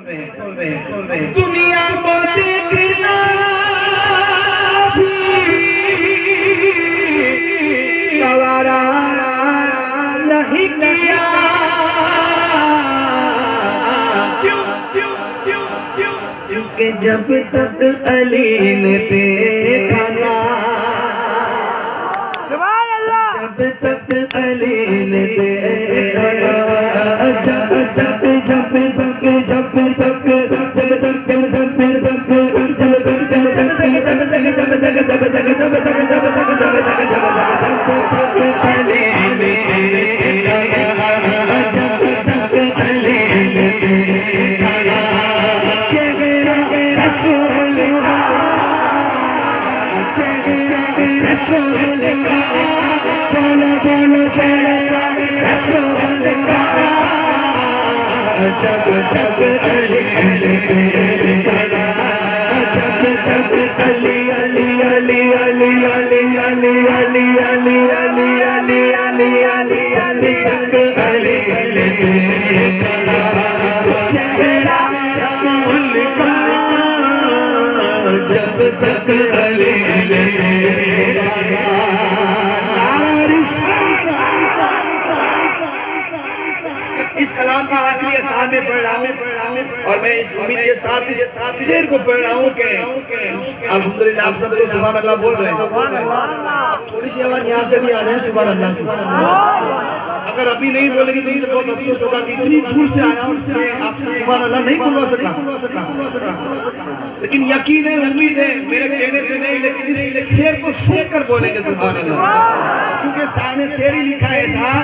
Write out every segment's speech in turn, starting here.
दुनिया को देखना गवारा नहीं किया, क्योंकि जब तक अली ने देखा ना, जब तक अली ने देखा ना, जब तक इस कलाम का आखिरी असार में पढ़ रहा हूँ और मैं इस उम्मीद के साथ इस शेर को पढ़ रहा हूँ कि अल्हम्दुलिल्लाह आप सब लोग सुभान अल्लाह बोल रहे हैं। थोड़ी सी आवाज यहाँ से भी आ रही है सुभान अल्लाह। अगर अभी नहीं बोलेगी तो बहुत अफसोस होगा कि इतनी दूर से आया और आपसे सुभान अल्लाह नहीं बोलवा सका। लेकिन यकीन है उम्मीद है मेरे कहने से नहीं, लेकिन इस शेर को सुनकर बोलेंगे सुभान अल्लाह, क्योंकि शायर ने शेर ही लिखा है ऐसा।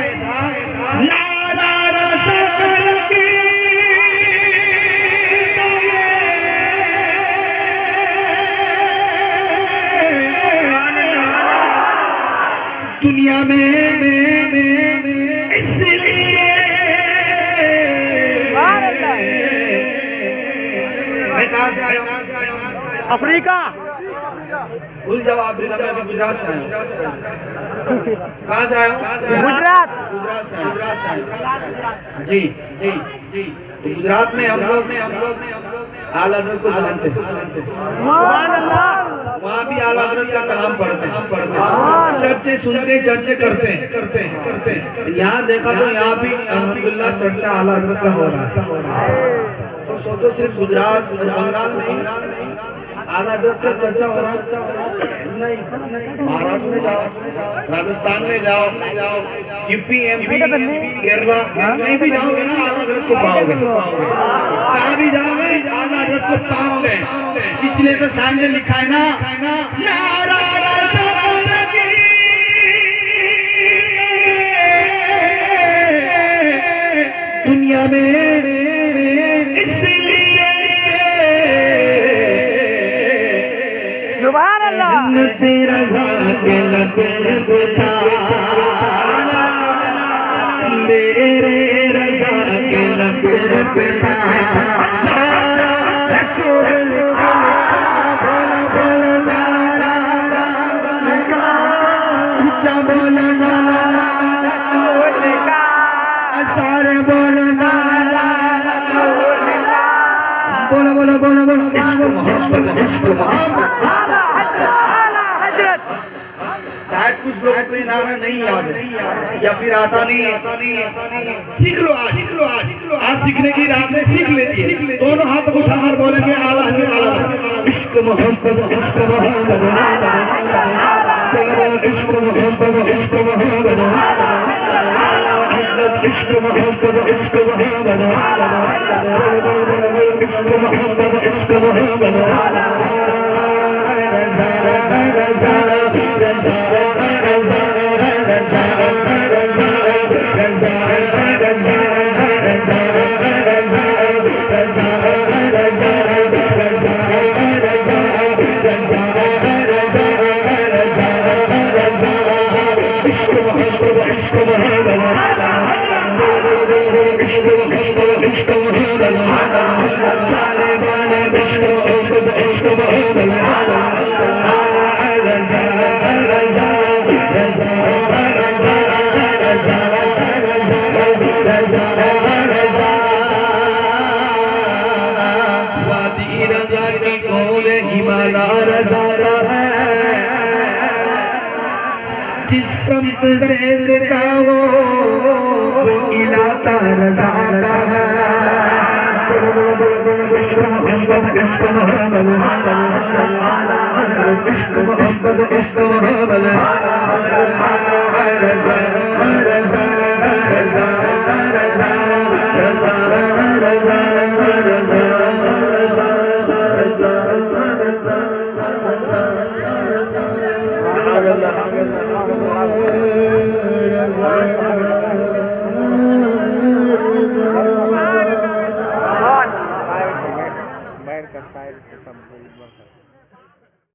दुनिया में इसलिए मैं कहाँ से आया हूँ? अफ्रीका। भूल जाओ अफ्रीका में, अभी गुजरात से आया हूँ। कहाँ से आया हूँ? गुजरात। गुजरात से जी जी जी। तो गुजरात में हम लोग आला हज़रत को जानते हैं। वहाँ भी आला हज़रत का कलाम पढ़ते हैं, चर्चे सुनते, चर्चे करते हैं। यहाँ देखा तो यहाँ भी अल्हम्दुलिल्लाह चर्चा आला हज़रत का हो रहा है। तो सोचो सिर्फ गुजरात बंगाल में आला हज़रत का चर्चा हो रहा है? नहीं, महाराष्ट्र में जाओ, राजस्थान में जाओ, यूपी, एमपी, केरला, कहीं भी जाओगे ना आला हज़रत को पाओगे। कहाँ भी जाओगे आला हज़रत को पाओगे। इसलिए तो शायर ने लिखा है ना, नारा दुनिया में इसलिए सुभान अल्लाह। तेरा ज़ाके लक़ब था, मेरे रज़ा के लक़ब था। शायद कुछ लोगों को ये नारा नहीं याद है या फिर आता नहीं। सीख लो आज सीखने की रात में सीख लीजिए। दोनों हाथ उठाकर बोलेंगे आला हज़रत। इश्क मोहब्बत इश्क मोहब्बत इश्क मोहब्बत इश्क मोहब्बत इश्क मोहब्बत इश्क मोहब्बत इश्क मोहब्बत इश्क मोहब्बत जिस समत देखता हो वो इलाका रज़ा का है। इश्क मोहब्बत इश्क मोहब्बत इश्क मोहब्बत इश्क मोहब्बत रज़ा रज़ा रज़ा रज़ा रज़ा रज़ा बैठ कर शायर से सब